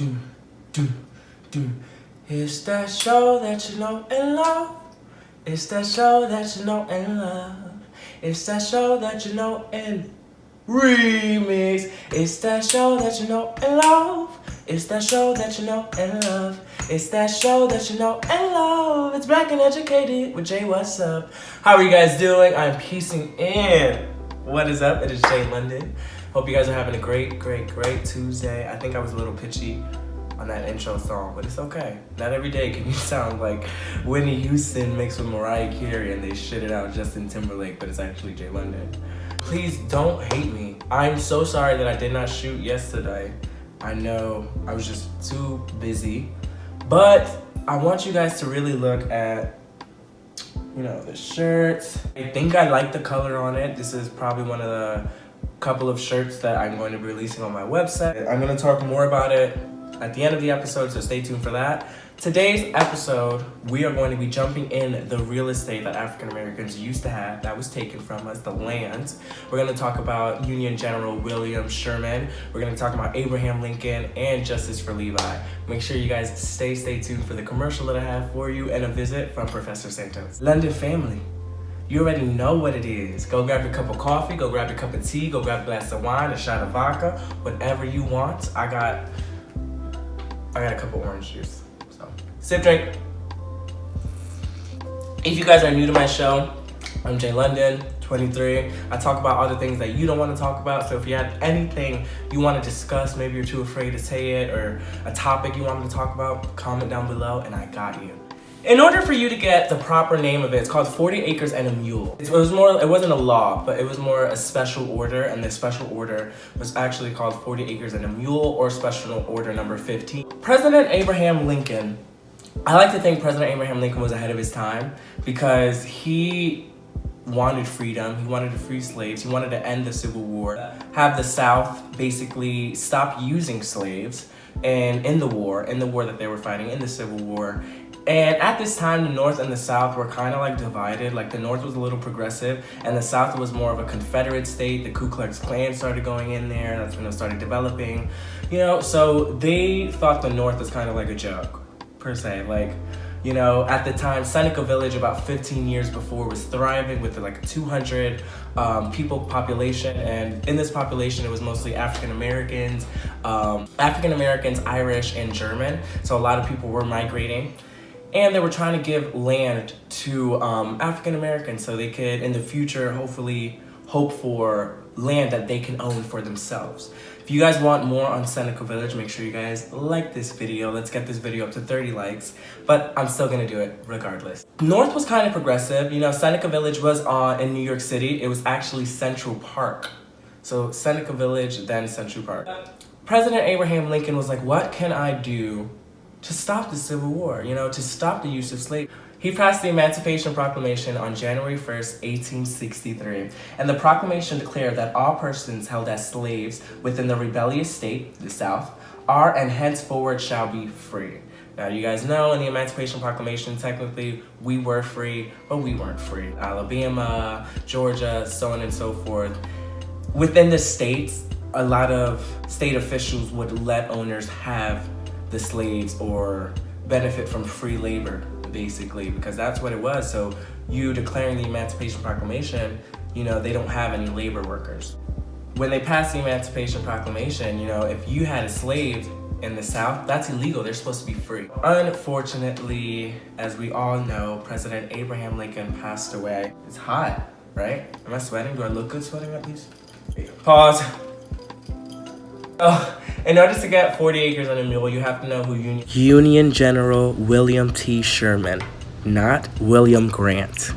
do, do, do. It's that show that you know and love. It's that show that you know and love. It's that show that you know and remix. It's that show that you know and love. It's that show that you know and love. It's that show that you know and love. It's Black and Educated with Jay. What's up? How are you guys doing? I'm piecing in. What is up? It is Jay London. Hope you guys are having a great Tuesday. I think I was a little pitchy on that intro song, but it's okay. Not every day can you sound like Whitney Houston mixed with Mariah Carey and they shit it out Justin Timberlake, but it's actually Jay London. Please don't hate me. I'm so sorry that I did not shoot yesterday. I know I was just too busy, but I want you guys to really look at, you know, the shirts. I think I like the color on it. This is probably one of the couple of shirts that I'm going to be releasing on my website. I'm going to talk more about it at the end of the episode, so stay tuned for that. Today's episode, we are going to be jumping in the real estate that African Americans used to have that was taken from us, the land. We're going to talk about Union General William Sherman. We're going to talk about Abraham Lincoln and justice for Levi. Make sure you guys stay tuned for the commercial that I have for you and a visit from Professor Santos. London family, you already know what it is. Go grab your cup of coffee, go grab your cup of tea, go grab a glass of wine, a shot of vodka, whatever you want. I got a cup of orange juice, so sip, drink. If you guys are new to my show, I'm Jay London, 23. I talk about all the things that you don't want to talk about, so if you have anything you want to discuss, maybe you're too afraid to say it, or a topic you want me to talk about, comment down below and I got you. In order for you to get the proper name of it, it's called 40 Acres and a Mule. It wasn't a law, but it was more a special order, and the special order was actually called 40 Acres and a Mule, or Special Order number 15. President Abraham Lincoln, I like to think President Abraham Lincoln was ahead of his time because he wanted freedom, he wanted to free slaves, he wanted to end the Civil War, have the South basically stop using slaves, and in the war that they were fighting, in the Civil War. And at this time, the North and the South were kind of like divided. Like the North was a little progressive and the South was more of a Confederate state. The Ku Klux Klan started going in there. That's when it started developing, you know, so they thought the North was kind of like a joke per se. Like, you know, at the time, Seneca village about 15 years before was thriving with like a 200 people population. And in this population, it was mostly African Americans, Irish, and German. So a lot of people were migrating. And they were trying to give land to African Americans so they could, in the future, hopefully hope for land that they can own for themselves. If you guys want more on Seneca Village, make sure you guys like this video. Let's get this video up to 30 likes, but I'm still gonna do it regardless. North was kind of progressive. You know, Seneca Village was in New York City. It was actually Central Park. So Seneca Village, then Central Park. President Abraham Lincoln was like, what can I do to stop the Civil War, you know, to stop the use of slavery? He passed the Emancipation Proclamation on January 1st, 1863, and the proclamation declared that all persons held as slaves within the rebellious state, the South, are and henceforward shall be free. Now, you guys know in the Emancipation Proclamation, technically, we were free, but we weren't free. Alabama, Georgia, so on and so forth. Within the states, a lot of state officials would let owners have the slaves or benefit from free labor, basically, because that's what it was. So you declaring the Emancipation Proclamation, you know, they don't have any labor workers. When they passed the Emancipation Proclamation, you know, if you had a slave in the South, that's illegal. They're supposed to be free. Unfortunately, as we all know, President Abraham Lincoln passed away. It's hot, right? Am I sweating? Do I look good sweating at least? Pause. Oh, in order to get 40 Acres and a Mule, you have to know who Union General William T. Sherman, not William Grant.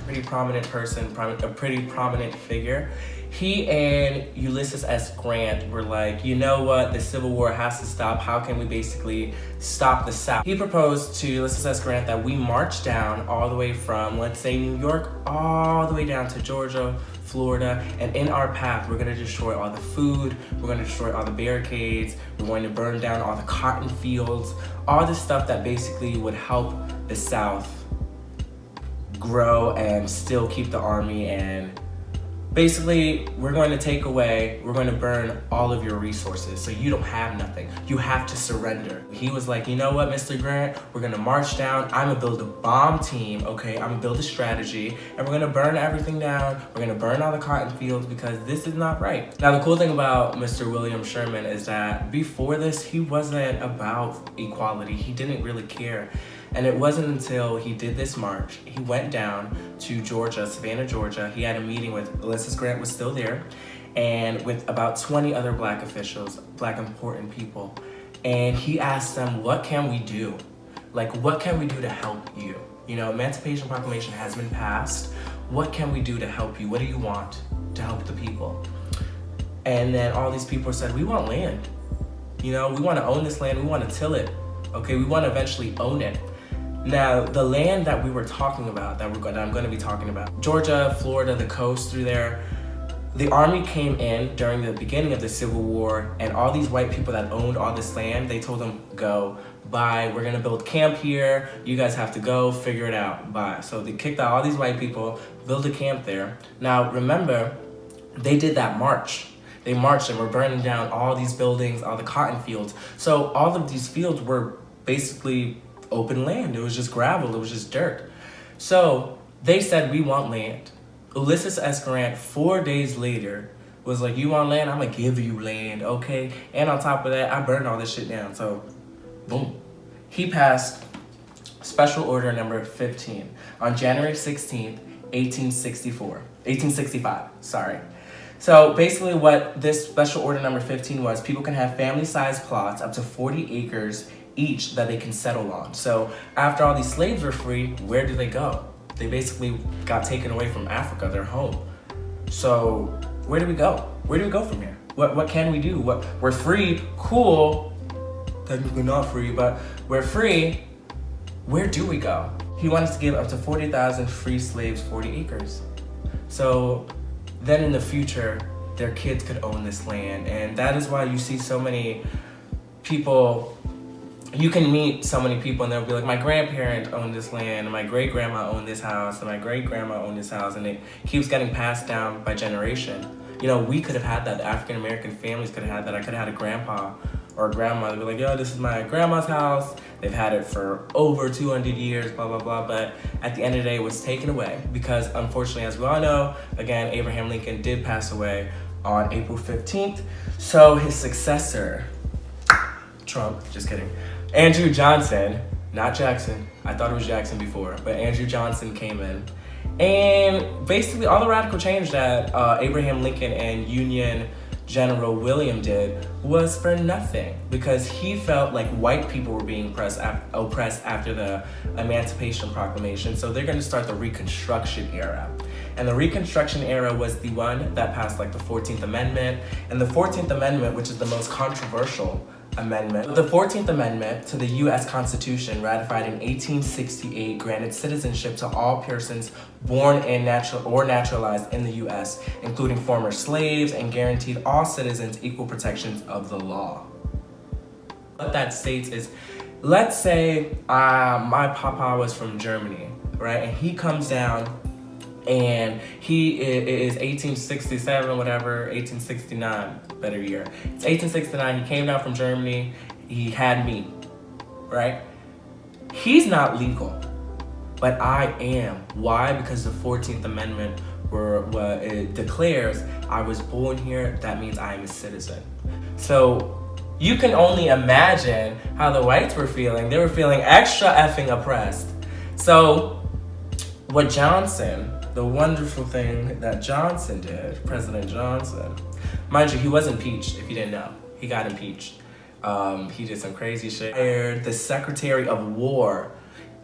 Pretty prominent person, a pretty prominent figure. He and Ulysses S. Grant were like, you know what, the Civil War has to stop. How can we basically stop the South? He proposed to Ulysses S. Grant that we march down all the way from, let's say, New York, all the way down to Georgia, Florida, and in our path, we're gonna destroy all the food, we're gonna destroy all the barricades, we're going to burn down all the cotton fields, all the stuff that basically would help the South grow and still keep the army and basically, we're going to burn all of your resources, so you don't have nothing. You have to surrender. He was like, you know what, Mr. Grant, we're gonna march down. I'm gonna build a bomb team, okay? I'm gonna build a strategy, and we're gonna burn everything down. We're gonna burn all the cotton fields because this is not right. Now, the cool thing about Mr. William Sherman is that before this, he wasn't about equality. He didn't really care. And it wasn't until he did this march, he went down to Georgia, Savannah, Georgia. He had a meeting with Ulysses Grant was still there, and with about 20 other Black officials, Black important people. And he asked them, what can we do? Like, what can we do to help you? You know, Emancipation Proclamation has been passed. What can we do to help you? What do you want to help the people? And then all these people said, we want land. You know, we want to own this land. We want to till it. Okay, we want to eventually own it. Now, the land that we were talking about, that I'm going to be talking about, Georgia, Florida, the coast through there, the army came in during the beginning of the Civil War, and all these white people that owned all this land, they told them, go, bye, we're going to build camp here, you guys have to go, figure it out, bye. So they kicked out all these white people, built a camp there. Now, remember, they did that march. They marched and were burning down all these buildings, all the cotton fields. So all of these fields were basically open land. It was just gravel, it was just dirt. So they said, we want land. Ulysses S. Grant, 4 days later, was like, you want land? I'm gonna give you land, okay? And on top of that, I burned all this shit down. So, boom. He passed Special Order number 15 on January 16th, 1865, sorry. So basically what this Special Order number 15 was, people can have family-sized plots up to 40 acres each that they can settle on. So after all these slaves were free, where do they go? They basically got taken away from Africa, their home. So where do we go? Where do we go from here? What can we do? We're free, cool. Technically not free, but we're free. Where do we go? He wanted to give up to 40,000 free slaves 40 acres. So then in the future, their kids could own this land. And that is why you see so many people. You can meet so many people and they'll be like, my grandparent owned this land, and my great-grandma owned this house, and my great-grandma owned this house, and it keeps getting passed down by generation. You know, we could have had that. The African-American families could have had that. I could have had a grandpa or a grandma that'd be like, yo, this is my grandma's house. They've had it for over 200 years, blah, blah, blah. But at the end of the day, it was taken away because, unfortunately, as we all know, again, Abraham Lincoln did pass away on April 15th. So his successor, Trump, just kidding, Andrew Johnson, not Jackson, I thought it was Jackson before, but Andrew Johnson came in. And basically all the radical change that Abraham Lincoln and Union General William did was for nothing, because he felt like white people were being oppressed after the Emancipation Proclamation. So they're going to start the Reconstruction era. And the Reconstruction era was the one that passed like the 14th Amendment. And the 14th Amendment, which is the most controversial amendment. The 14th Amendment to the U.S. Constitution, ratified in 1868, granted citizenship to all persons born and naturalized in the U.S., including former slaves, and guaranteed all citizens equal protections of the law. What that states is, let's say my papa was from Germany, right? And he comes down and he is 1867, whatever, 1869, better year. It's 1869, he came down from Germany, he had me, right? He's not legal, but I am. Why? Because the 14th Amendment, it declares I was born here, that means I am a citizen. So you can only imagine how the whites were feeling. They were feeling extra effing oppressed. So what Johnson, the wonderful thing that Johnson did, President Johnson, mind you, he was impeached, if you didn't know. He got impeached. He did some crazy shit. Hired the Secretary of War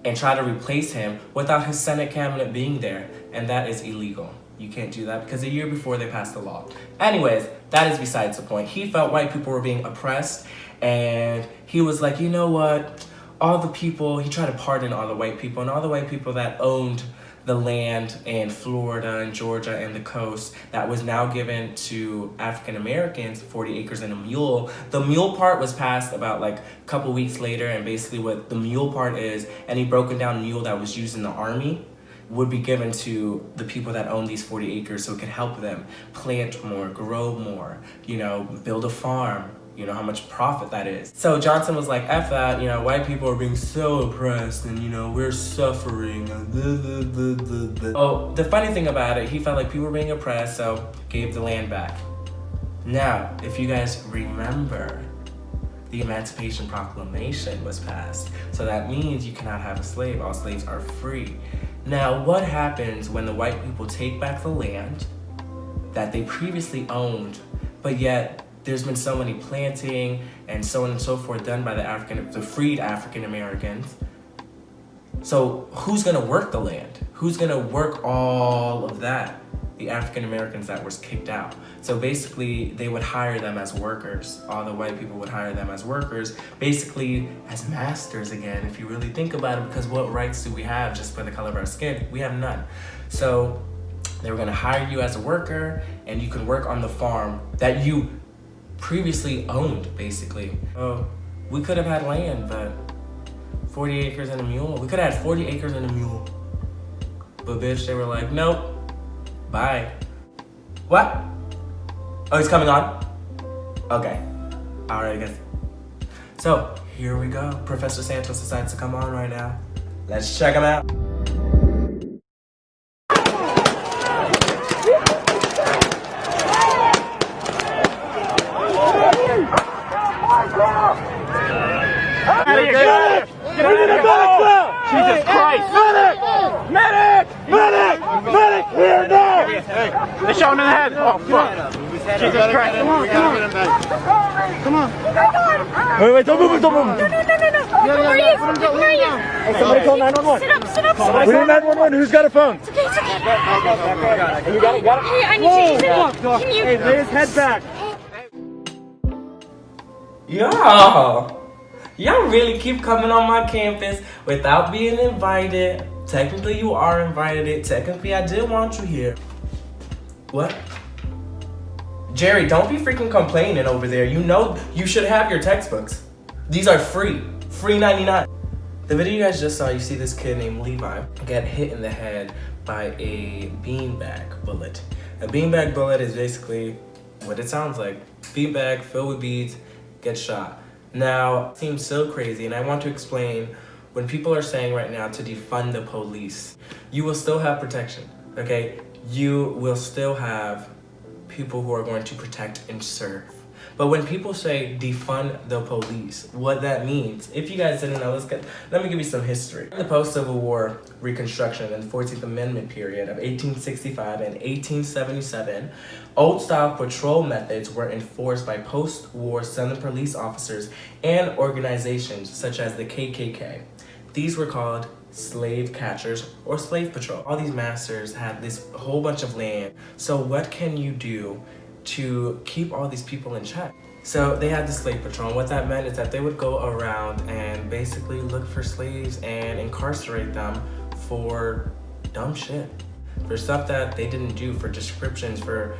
and tried to replace him without his Senate cabinet being there. And that is illegal. You can't do that because a year before they passed the law. Anyways, that is besides the point. He felt white people were being oppressed, and he was like, you know what? All the people, he tried to pardon all the white people, and all the white people that owned the land in Florida and Georgia and the coast that was now given to African Americans, 40 acres and a mule. The mule part was passed about like a couple weeks later, and basically what the mule part is, any broken down mule that was used in the army, would be given to the people that own these 40 acres so it could help them plant more, grow more, you know, build a farm. You know how much profit that is. So Johnson was like, F that, you know, white people are being so oppressed and, you know, we're suffering. Oh, the funny thing about it, he felt like people were being oppressed, so gave the land back. Now, if you guys remember, the Emancipation Proclamation was passed. So that means you cannot have a slave. All slaves are free. Now, what happens when the white people take back the land that they previously owned, but yet there's been so many planting and so on and so forth done by the freed African Americans. So who's gonna work the land? Who's gonna work all of that? The African Americans that was kicked out. So basically they would hire them as workers. All the white people would hire them as workers, basically as masters again, if you really think about it, because what rights do we have just for the color of our skin? We have none. So they were gonna hire you as a worker and you can work on the farm that you previously owned, basically. Oh, we could have had land, but 40 acres and a mule. We could have had 40 acres and a mule. But bitch, they were like, nope, bye. What? Oh, he's coming on? Okay, all right, guys. So here we go. Professor Santos decides to come on right now. Let's check him out. Jesus Christ! Medic! Medic! Medic! Medic! Here now! They shot him in the head! Oh, fuck! Jesus Christ! Come on! Come on! Wait, don't move! Don't move! Where are you? Where are you? Hey, somebody call 911. Sit up. We need 911. Who's got a phone? It's okay. You got it? Hey, I need you. Can you? Hey, lay his head back. Y'all really keep coming on my campus without being invited. Technically, you are invited. Technically, I did want you here. What? Jerry, don't be freaking complaining over there. You know you should have your textbooks. These are free. Free 99. The video you guys just saw, you see this kid named Levi get hit in the head by a beanbag bullet. A beanbag bullet is basically what it sounds like. Beanbag filled with beads, get shot. Now, it seems so crazy, and I want to explain when people are saying right now to defund the police, you will still have protection, okay? You will still have people who are going to protect and serve. But when people say defund the police, what that means, if you guys didn't know, let me give you some history. In the post-Civil War Reconstruction and 14th Amendment period of 1865 and 1877, old-style patrol methods were enforced by post-war Southern police officers and organizations such as the KKK. These were called slave catchers or slave patrol. All these masters had this whole bunch of land. So what can you do to keep all these people in check? So they had the slave patrol, and what that meant is that they would go around and basically look for slaves and incarcerate them for dumb shit. For stuff that they didn't do, for descriptions, for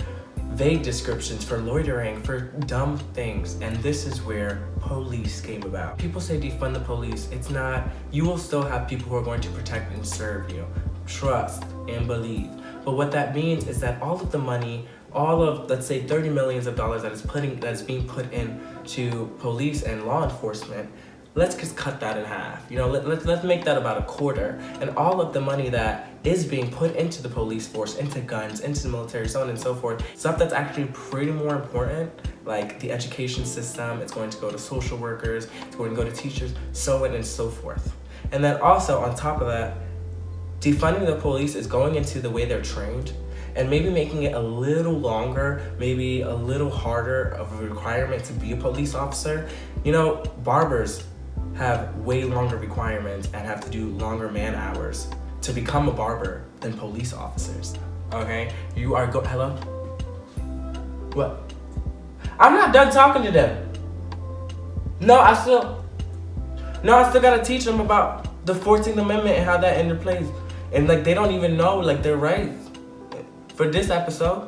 vague descriptions, for loitering, for dumb things. And this is where police came about. People say defund the police. It's not. You will still have people who are going to protect and serve you. Trust and believe. But what that means is that all of the money, all of, let's say, $30 million that is being put into police and law enforcement, let's just cut that in half. You know, let's make that about a quarter. And all of the money that is being put into the police force, into guns, into the military, so on and so forth, stuff that's actually pretty more important, like the education system, it's going to go to social workers, it's going to go to teachers, so on and so forth. And then also, on top of that, defunding the police is going into the way they're trained and maybe making it a little longer, maybe a little harder of a requirement to be a police officer. You know, barbers have way longer requirements and have to do longer man hours to become a barber than police officers, okay? You are hello? What? I'm not done talking to them. No, I still gotta teach them about the 14th Amendment and how that interplays. And like, they don't even know like their rights for this episode.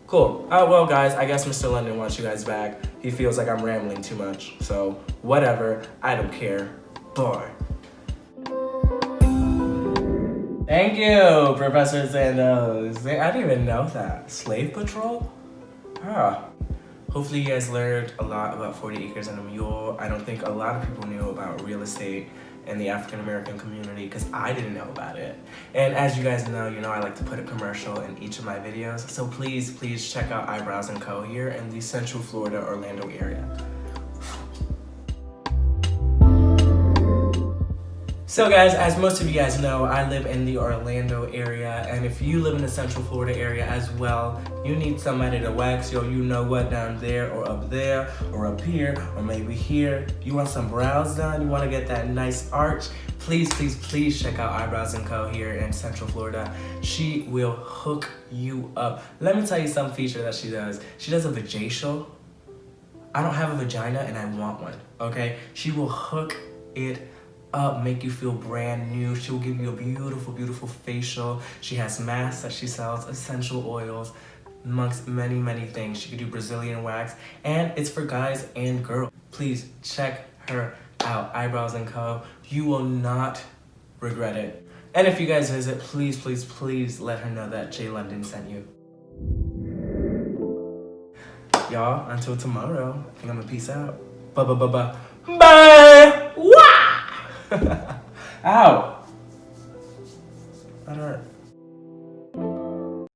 Cool. Well guys, I guess Mr. London wants you guys back. He feels like I'm rambling too much. So whatever, I don't care. Bye. Thank you, Professor Sandoz. I didn't even know that. Slave Patrol? Huh. Hopefully you guys learned a lot about 40 Acres and a Mule. I don't think a lot of people knew about real estate in the African American community because I didn't know about it. And as you guys know, I like to put a commercial in each of my videos. So please check out Eyebrows & Co. here in the Central Florida, Orlando area. So guys, as most of you guys know, I live in the Orlando area, and if you live in the Central Florida area as well, you need somebody to wax your down there or up there or up here or maybe here. You want some brows done, you want to get that nice arch, please check out Eyebrows & Co. here in Central Florida. She will hook you up. Let me tell you some feature that she does. She does a vajacial. I don't have a vagina and I want one, okay? She will hook it up, make you feel brand new. She'll give you a beautiful facial. She has masks that she sells, essential oils, amongst many things. She could do Brazilian wax, and it's for guys and girls. Please check her out, Eyebrows & Co. You will not regret it. And if you guys visit, please let her know that Jay London sent you. Y'all, until tomorrow, I think I'm gonna peace out. Bye. Ow! That hurt.